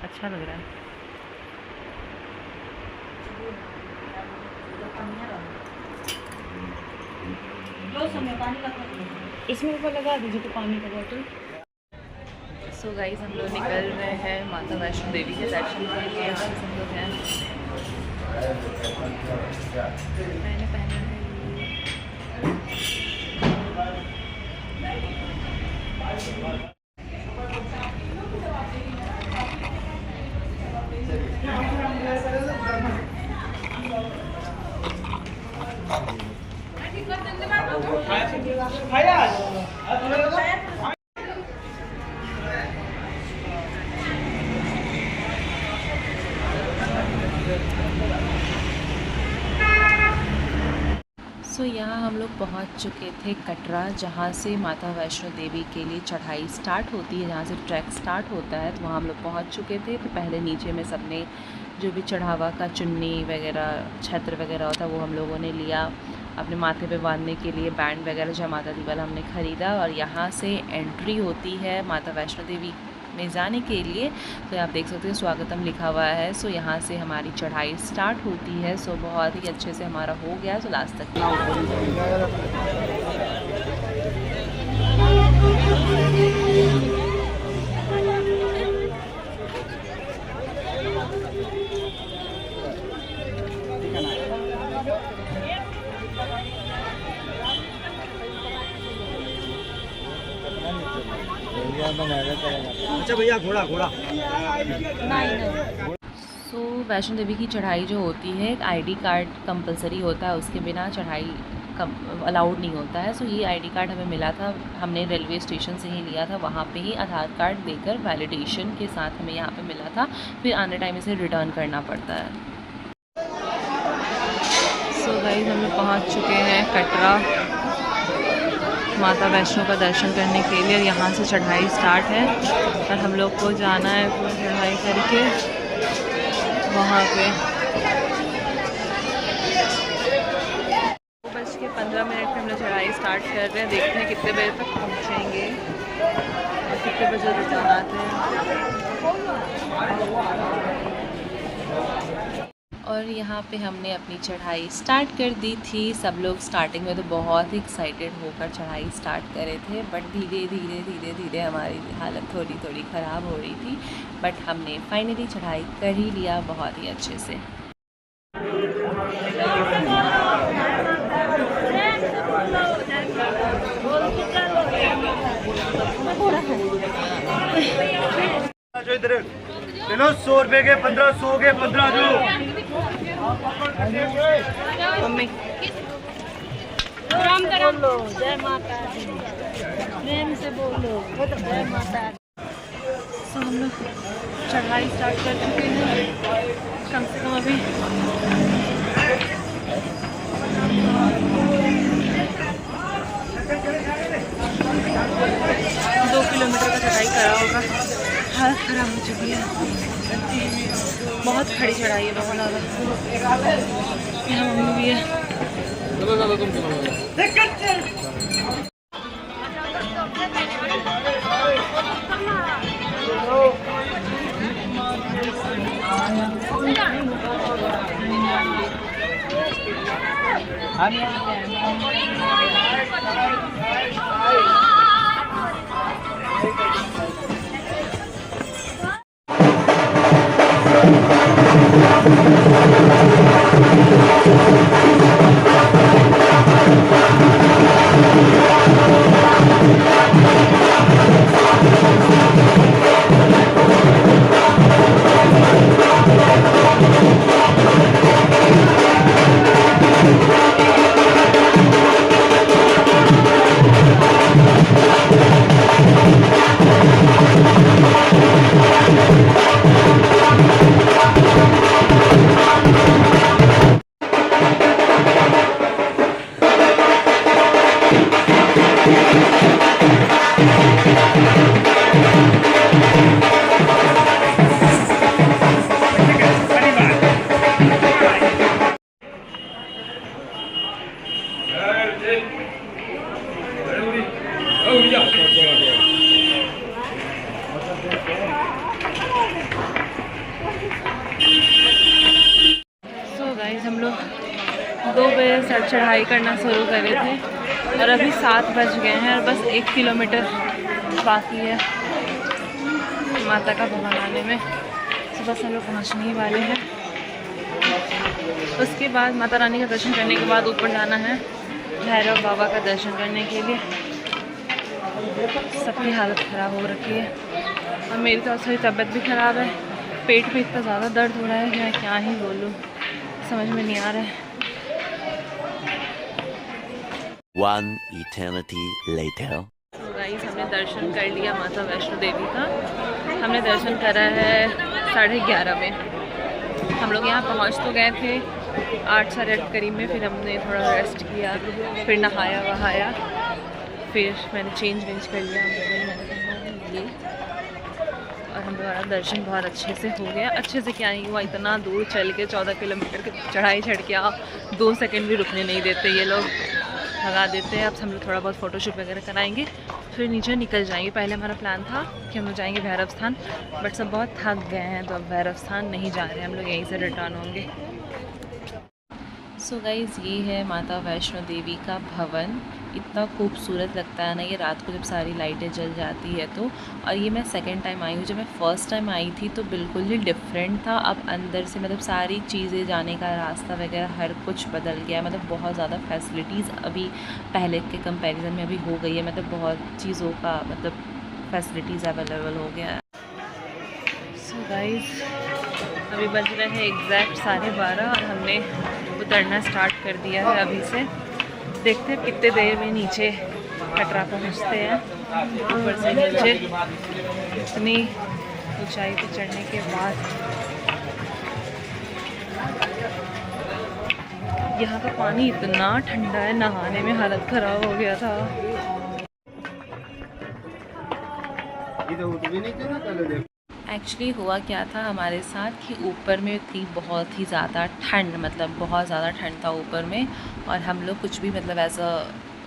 अच्छा लग रहा है। इसमें ऊपर लगा दीजिए तो पानी का बॉटल। सो गाइस हम लोग निकल रहे हैं माता वैष्णो देवी के दर्शन के लिए। हम लोग हैं, मैंने पहना है सो यहाँ हम लोग पहुँच चुके थे कटरा, जहाँ से माता वैष्णो देवी के लिए चढ़ाई स्टार्ट होती है, जहाँ से ट्रैक स्टार्ट होता है। तो वहाँ हम लोग पहुँच चुके थे। तो पहले नीचे में सबने जो भी चढ़ावा का चुन्नी वगैरह छत्र वगैरह होता है वो हम लोगों ने लिया अपने माथे पे बांधने के लिए। बैंड वगैरह जय माता दी वाला हमने ख़रीदा। और यहाँ से एंट्री होती है माता वैष्णो देवी में जाने के लिए। तो आप देख सकते हो स्वागतम लिखा हुआ है। सो यहाँ से हमारी चढ़ाई स्टार्ट होती है। सो बहुत ही अच्छे से हमारा हो गया। सो लास्ट तक अच्छा भैया घोड़ा घोड़ा। सो वैष्णो देवी की चढ़ाई जो होती है एक आईडी कार्ड कंपलसरी होता है, उसके बिना चढ़ाई अलाउड नहीं होता है। सो ये आईडी कार्ड हमें मिला था, हमने रेलवे स्टेशन से ही लिया था। वहाँ पे ही आधार कार्ड देकर वैलिडेशन के साथ हमें यहाँ पे मिला था। फिर आने टाइम इसे रिटर्न करना पड़ता है। सो गाइस हम लोग पहुँच चुके हैं कटरा माता वैष्णो का दर्शन करने के लिए। यहाँ से चढ़ाई स्टार्ट है और हम लोग को जाना है पूरी चढ़ाई करके वहाँ पे। 2:15 पे हम लोग चढ़ाई स्टार्ट कर रहे हैं। देखते हैं कितने बजे तक पहुँचेंगे और कितने बजे रिटर्न आते हैं। और यहाँ पे हमने अपनी चढ़ाई स्टार्ट कर दी थी। सब लोग स्टार्टिंग में तो बहुत ही एक्साइटेड होकर चढ़ाई स्टार्ट करे थे, बट धीरे धीरे हमारी हालत थोड़ी ख़राब हो रही थी। बट हमने फाइनली चढ़ाई कर ही लिया बहुत ही अच्छे से। चलो 100 रुपए के 15, 100 के 15 जो मम्मी राम का राम लो, जय माता दी, प्रेम से बोलो जय माता दी। तो हम लोग चढ़ाई स्टार्ट कर चुके हैं। कम से कम अभी 2 किलोमीटर का चढ़ाई करा होगा। हालत ख़राब हो चुकी है, बहुत खड़ी चढ़ाई है, बहुत ज़्यादा। यहाँ मम्मी भी है। पे चढ़ाई करना शुरू करे थे और अभी 7 बज गए हैं और बस 1 किलोमीटर बाकी है माता का भवन आने में। तो बस हम लोग पहुँचने ही वाले हैं। उसके बाद माता रानी का दर्शन करने के बाद ऊपर जाना है भैरव बाबा का दर्शन करने के लिए। सबकी हालत ख़राब हो रखी है और मेरी तो थोड़ी तबीयत भी ख़राब है। पेट में इतना ज़्यादा दर्द हो रहा है कि मैं क्या ही बोलूँ, समझ में नहीं आ रहा है। One eternity later. तो गाइस हमने दर्शन कर लिया माता वैष्णो देवी का। हमने दर्शन करा है 11:30 में। हम लोग यहाँ पहुँच तो गए थे 8 साढ़े 8 करीब में। फिर हमने थोड़ा रेस्ट किया, फिर नहाया वहाया, फिर मैंने चेंज वेंज कर लिया। हम लोगों ने मैंने पहना ये और हम हमारा दर्शन बहुत अच्छे से हो गया। अच्छे से क्या नहीं हुआ, इतना दूर चल के 14 किलोमीटर की चढ़ाई चढ़ के 2 सेकंड भी रुकने नहीं देते ये लोग, भगा देते हैं। अब हम लोग थोड़ा बहुत फ़ोटोशूट वगैरह कराएंगे फिर नीचे निकल जाएंगे। पहले हमारा प्लान था कि हम लोग जाएंगे भैरव स्थान, बट सब बहुत थक गए हैं तो अब भैरव स्थान नहीं जा रहे हैं, हम लोग यहीं से रिटर्न होंगे। सो गाइज़ ये है माता वैष्णो देवी का भवन। इतना खूबसूरत लगता है ना ये रात को जब सारी लाइटें जल जाती है तो। और ये मैं सेकंड टाइम आई हूँ। जब मैं फ़र्स्ट टाइम आई थी तो बिल्कुल ही डिफरेंट था। अब अंदर से मतलब सारी चीज़ें, जाने का रास्ता वगैरह हर कुछ बदल गया है। मतलब बहुत ज़्यादा फैसिलिटीज़ अभी पहले के कंपैरिजन में अभी हो गई है। मतलब बहुत चीज़ों का मतलब फैसिलिटीज़ अवेलेबल हो गया है। सो गाइज़ अभी बज रहे हैं एग्जैक्ट 12:30 और हमने उतरना स्टार्ट कर दिया है अभी से। देखते हैं कितने देर में नीचे कटरा पहुंचते हैं। ऊपर से नीचे इतनी ऊंचाई पे चढ़ने के बाद यहाँ का पानी इतना ठंडा है, नहाने में हालत ख़राब हो गया था। एक्चुअली हुआ क्या था हमारे साथ कि ऊपर में थी बहुत ही ज़्यादा ठंड, मतलब बहुत ज़्यादा ठंड था ऊपर में। और हम लोग कुछ भी मतलब ऐसा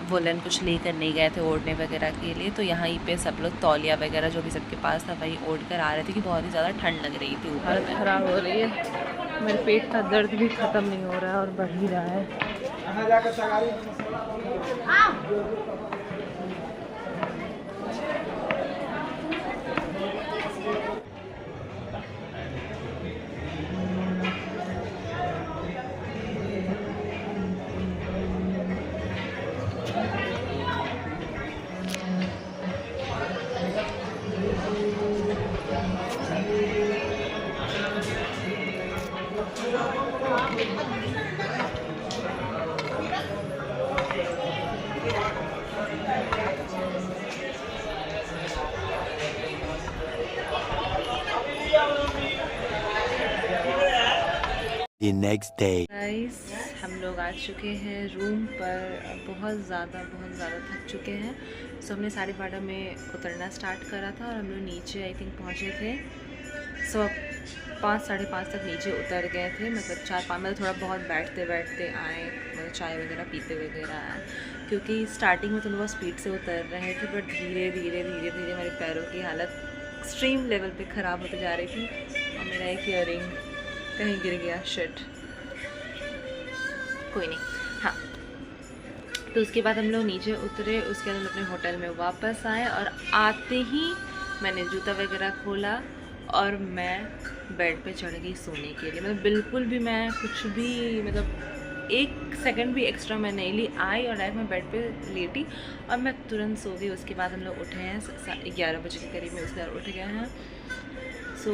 वुलन कुछ लेकर नहीं गए थे ओढ़ने वगैरह के लिए। तो यहाँ पे सब लोग तौलिया वगैरह जो भी सबके पास था वही ओढ़ कर आ रहे थे कि बहुत ही ज़्यादा ठंड लग रही थी। हालत ख़राब हो रही है, मेरे पेट का दर्द भी ख़त्म नहीं हो रहा है और बढ़ ही रहा है। The next day. गाइस हम लोग आ चुके हैं रूम पर। बहुत ज़्यादा थक चुके हैं। सो हमने 12:30 में उतरना स्टार्ट करा था और हम लोग नीचे आई थिंक पहुँचे थे। सो 5 साढ़े 5 तक नीचे उतर गए थे। मतलब 4-5 मतलब थोड़ा बहुत बैठते आए, मतलब चाय वगैरह पीते वगैरह आए। क्योंकि स्टार्टिंग में तो लोग स्पीड से उतर रहे थे, बट धीरे धीरे हमारे पैरों की हालत एक्सट्रीम लेवल पे ख़राब होते जा रही थी। और मेरा एक ईयरिंग कहीं गिर गया, शिट, कोई नहीं। हाँ, तो उसके बाद हम लोग नीचे उतरे। उसके बाद हम अपने होटल में वापस आए और आते ही मैंने जूता वगैरह खोला और मैं बेड पे चढ़ गई सोने के लिए। मतलब बिल्कुल भी मैं कुछ भी मतलब 1 सेकंड भी एक्स्ट्रा मैं नहीं ली। आई और डायरेक्ट मैं बेड पे लेटी और मैं तुरंत सो गई। उसके बाद हम लोग उठे हैं 11 बजे के करीब में, उसके बाद उठ गए हैं। सो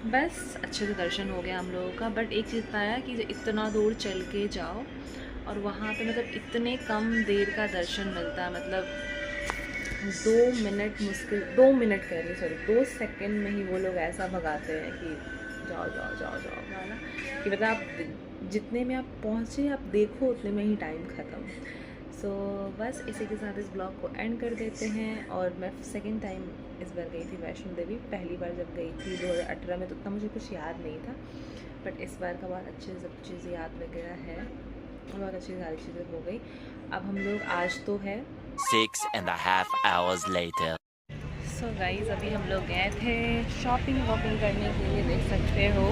बस अच्छे से दर्शन हो गया हम लोगों का। बट एक चीज़ आया कि इतना दूर चल के जाओ और वहाँ पे मतलब इतने कम देर का दर्शन मिलता है। मतलब 2 मिनट मुश्किल, 2 मिनट कह रही, सॉरी 2 सेकंड में ही वो लोग ऐसा भगाते हैं कि जाओ वाला कि मतलब आप जितने में आप पहुँचे आप देखो उतने में ही टाइम ख़त्म। सो बस इसी के साथ इस ब्लॉग को एंड कर देते हैं। और मैं सेकंड टाइम इस बार गई थी वैष्णो देवी। पहली बार जब गई थी 2018 में तो उतना मुझे कुछ याद नहीं था, बट इस बार का बहुत अच्छे सब चीज़ें याद वगैरह है, बहुत अच्छी सारी चीज़ें हो गई। अब हम लोग आज तो है 6.5 hours later. सो गाइस अभी हम लोग गए थे शॉपिंग करने के लिए, देख सकते हो।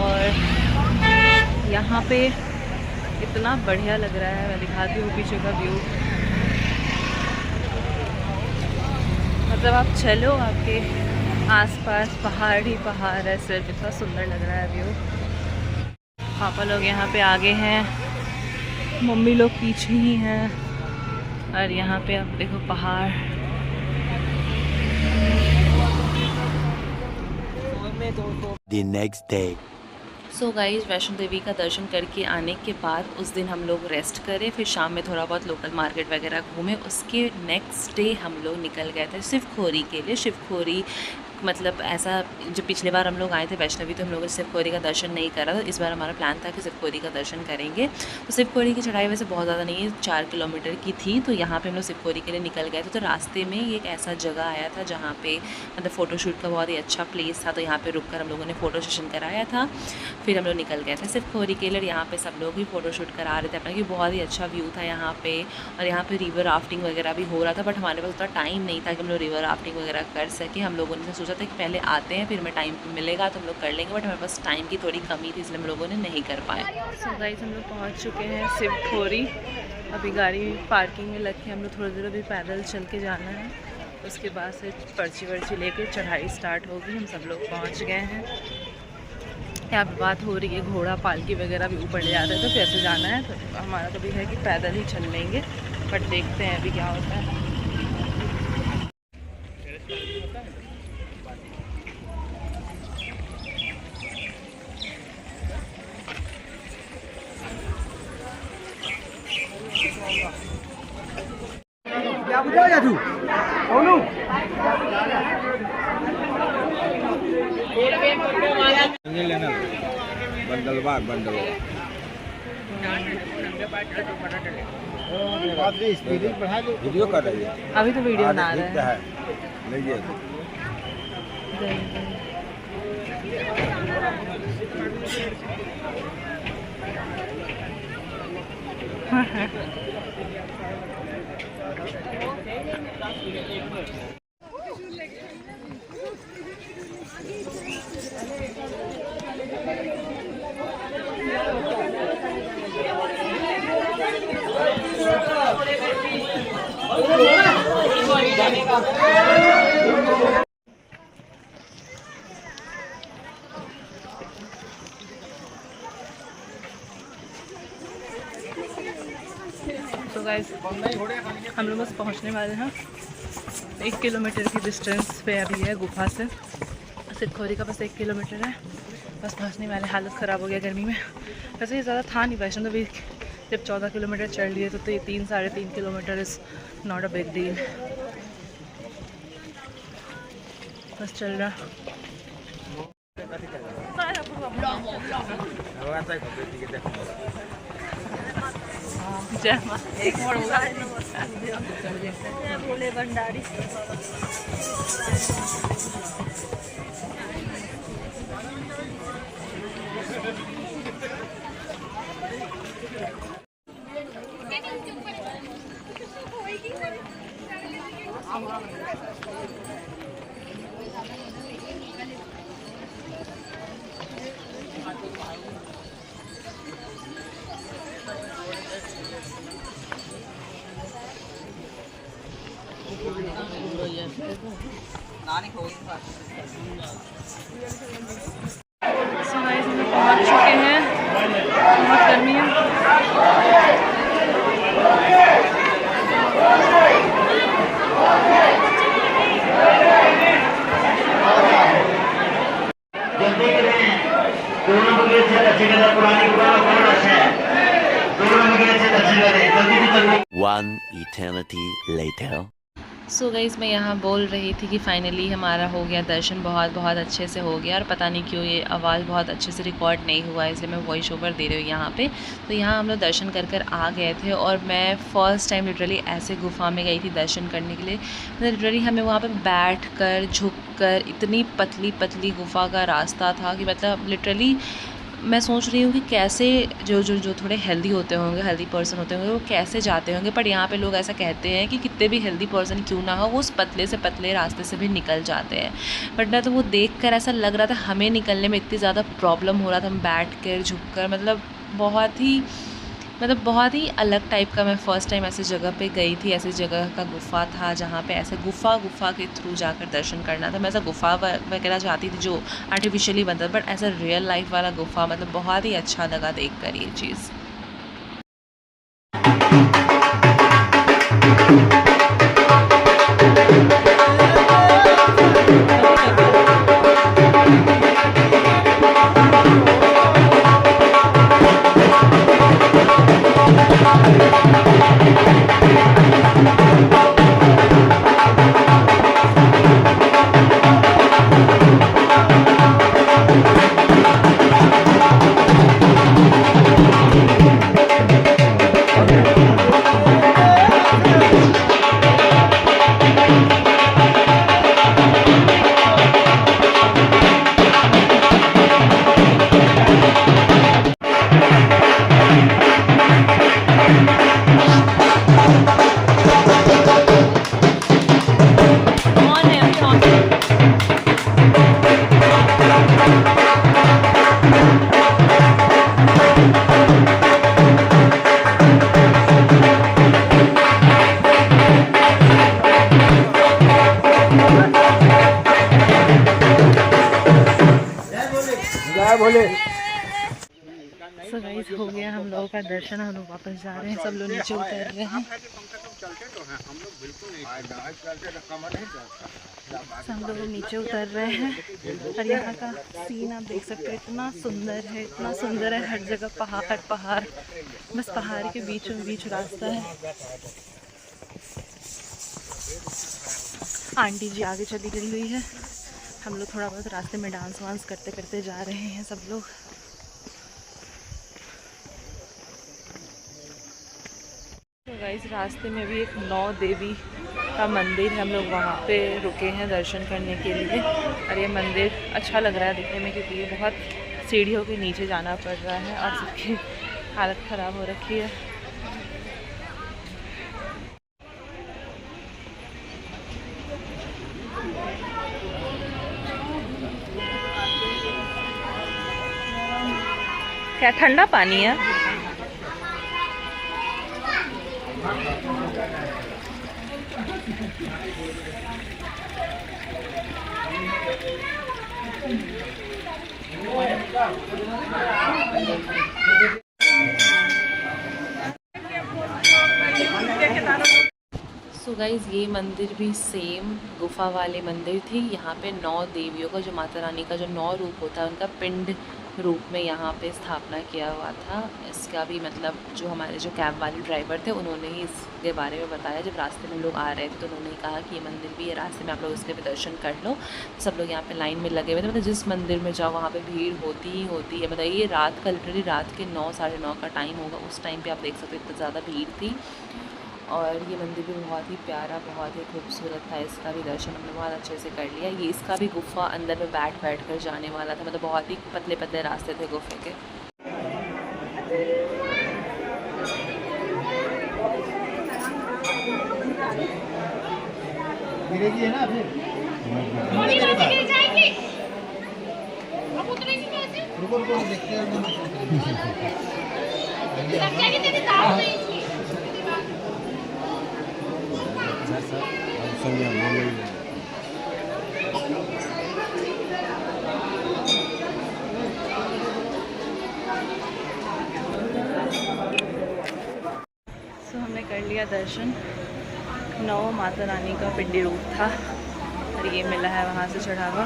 और यहाँ पे इतना बढ़िया लग रहा है। मैं दिखाती हूँ पीछे का व्यू। मतलब आप चलो, आपके आसपास पहाड़ ही पहाड़ है सिर्फ। इतना सुंदर लग रहा है व्यू। पापा लोग यहाँ पे आगे हैं, मम्मी लोग पीछे ही हैं, और यहाँ पे आप देखो पहाड़। The next day. So guys, Vaishno Devi का दर्शन करके आने के बाद उस दिन हम लोग रेस्ट करें, फिर शाम में थोड़ा बहुत लोकल मार्केट वगैरह घूमे। उसके नेक्स्ट डे हम लोग निकल गए थे शिवखोरी के लिए। शिवखोरी मतलब ऐसा, जब पिछले बार हम लोग आए थे वैष्णवी तो हम लोगों ने शिवखोरी का दर्शन नहीं करा, तो इस बार हमारा प्लान था कि शिवखोरी का दर्शन करेंगे। तो शिवखोरी की चढ़ाई वैसे बहुत ज़्यादा नहीं है, 4 किलोमीटर की थी। तो यहाँ पे हम लोग शिवखोरी के लिए निकल गए थे। तो रास्ते में एक ऐसा जगह आया था जहाँ पे मतलब फ़ोटोशूट का बहुत ही अच्छा प्लेस था। तो यहाँ पर रुक कर हम लोगों ने फ़ोटो सेशन कराया था। फिर हम लोग निकल गए थे शिवखोरी के लिए। यहाँ पर सब लोग भी फ़ोटोशूट करा रहे थे अपना, क्योंकि बहुत ही अच्छा व्यू था यहाँ पे। और यहाँ पे रिवर राफ्टिंग वगैरह भी हो रहा था, बट हमारे पास उतना टाइम नहीं था कि हम लोग रिवर राफ्टिंग वगैरह कर सके। हम लोगों ने सोचा था कि पहले आते हैं, फिर हमें टाइम मिलेगा तो हम लोग कर लेंगे, बट हमारे पास टाइम की थोड़ी कमी थी, इसलिए हम लोगों ने नहीं कर पाए। सो गाइस, हम लोग पहुँच चुके हैं शिवखोरी। अभी गाड़ी पार्किंग में लग के हम लोग थोड़ी देर अभी पैदल चल के जाना है। उसके बाद से पर्ची वर्ची लेके चढ़ाई स्टार्ट होगी। हम सब लोग पहुँच गए हैं। यहाँ पे बात हो रही है घोड़ा पालकी वगैरह भी ऊपर ले जाते हैं, तो कैसे जाना है। तो हमारा तो भी है कि पैदल ही चल लेंगे, बट देखते हैं अभी क्या होता है। क्या बुझा जा तू बोलू लेना बंडलबाग वीडियो कर रही है अभी तो वीडियो बना रहे हैं। लीजिए तो गाइस, हम लोग बस पहुंचने वाले हैं। 1 किलोमीटर की डिस्टेंस पे अभी है गुफा से। शिवखोरी का बस 1 किलोमीटर है, बस पहुंचने वाले। हालत ख़राब हो गया गर्मी में। वैसे ये ज़्यादा था नहीं वैष्णो देवी, जब 14 किलोमीटर चढ़ लिए तो ये 3-3.5 kilometre is not a big deal. बस चल रहा। जय मां। एक मोड़ होगा भोले भंडारी। पहुँच चुके हैं। बहुत गर्मी है। One eternity later. So guys, मैं यहाँ बोल रही थी कि फाइनली हमारा हो गया दर्शन, बहुत अच्छे से हो गया। और पता नहीं क्यों ये आवाज़ बहुत अच्छे से रिकॉर्ड नहीं हुआ है, इसलिए मैं वॉइस ओवर दे रही हूँ यहाँ पे। तो यहाँ हम लोग दर्शन कर आ गए थे। और मैं फ़र्स्ट टाइम लिटरली ऐसे गुफा में गई थी दर्शन करने के लिए। मतलब लिटरली हमें वहाँ पे बैठ कर झुक कर, इतनी पतली गुफा का रास्ता था कि मतलब लिटरली मैं सोच रही हूँ कि कैसे जो थोड़े हेल्दी होते होंगे, हेल्दी पर्सन होते होंगे, वो कैसे जाते होंगे। बट यहाँ पे लोग ऐसा कहते हैं कि कितने भी हेल्दी पर्सन क्यों ना हो, वो उस पतले से पतले रास्ते से भी निकल जाते हैं। बट मैं तो वो देखकर ऐसा लग रहा था हमें निकलने में इतनी ज़्यादा प्रॉब्लम हो रहा था। हम बैठ कर झुक कर, मतलब बहुत ही मतलब बहुत ही अलग टाइप का। मैं फ़र्स्ट टाइम ऐसी जगह पे गई थी, ऐसी जगह का गुफ़ा था जहाँ पे ऐसे गुफ़ा के थ्रू जाकर दर्शन करना था। मैं ऐसा गुफ़ा वगैरह चाहती थी जो आर्टिफिशियली बनता, बट ऐसा रियल लाइफ वाला गुफ़ा मतलब बहुत ही अच्छा लगा देख कर ये चीज़। सो गाइस हो गया हम लोगों का दर्शन, हम लोग वापस जा रहे हैं। सब लोग नीचे उतर रहे हैं। हम लोग नीचे उतर रहे हैं और यहाँ का सीन आप देख सकते हो, इतना सुंदर है, इतना सुंदर है। हर जगह पहाड़ पहाड़, बस पहाड़ के बीचों बीच रास्ता है। आंटी जी आगे चली गई हुई है, हम लोग थोड़ा बहुत रास्ते में डांस वांस करते करते जा रहे हैं सब लोग। तो गाइस रास्ते में भी एक 9 देवी का मंदिर है, हम लोग वहाँ पे रुके हैं दर्शन करने के लिए। और ये मंदिर अच्छा लग रहा है दिखने में, क्योंकि ये बहुत सीढ़ियों के नीचे जाना पड़ रहा है और सबकी हालत ख़राब हो रखी है। क्या ठंडा पानी है? सो गाइज़ ये मंदिर भी सेम गुफा वाले मंदिर थी। यहाँ पे 9 देवियों का, जो माता रानी का जो 9 रूप होता है, उनका पिंड रूप में यहाँ पे स्थापना किया हुआ था। इसका भी मतलब जो हमारे जो कैब वाले ड्राइवर थे उन्होंने ही इसके बारे में बताया। जब रास्ते में लोग आ रहे थे तो उन्होंने कहा कि ये मंदिर भी है, रास्ते में आप लोग इसके भी दर्शन कर लो। सब लोग यहाँ पे लाइन में लगे हुए थे। मतलब जिस मंदिर में जाओ वहाँ पे भीड़ होती ही होती है। बताइए रात का, लिटरली रात के 9 साढ़े 9 का टाइम होगा, उस टाइम पर आप देख सकते हो इतना ज़्यादा भीड़ थी। और ये मंदिर भी बहुत ही प्यारा, बहुत ही खूबसूरत था। इसका भी दर्शन हमने बहुत अच्छे से कर लिया। ये इसका भी गुफ़ा अंदर में बैठ कर जाने वाला था। मतलब बहुत ही पतले पतले रास्ते थे गुफ़े के। सो हमने कर लिया दर्शन। 9 माता रानी का पिंडी रूप था और ये मिला है वहाँ से चढ़ावा।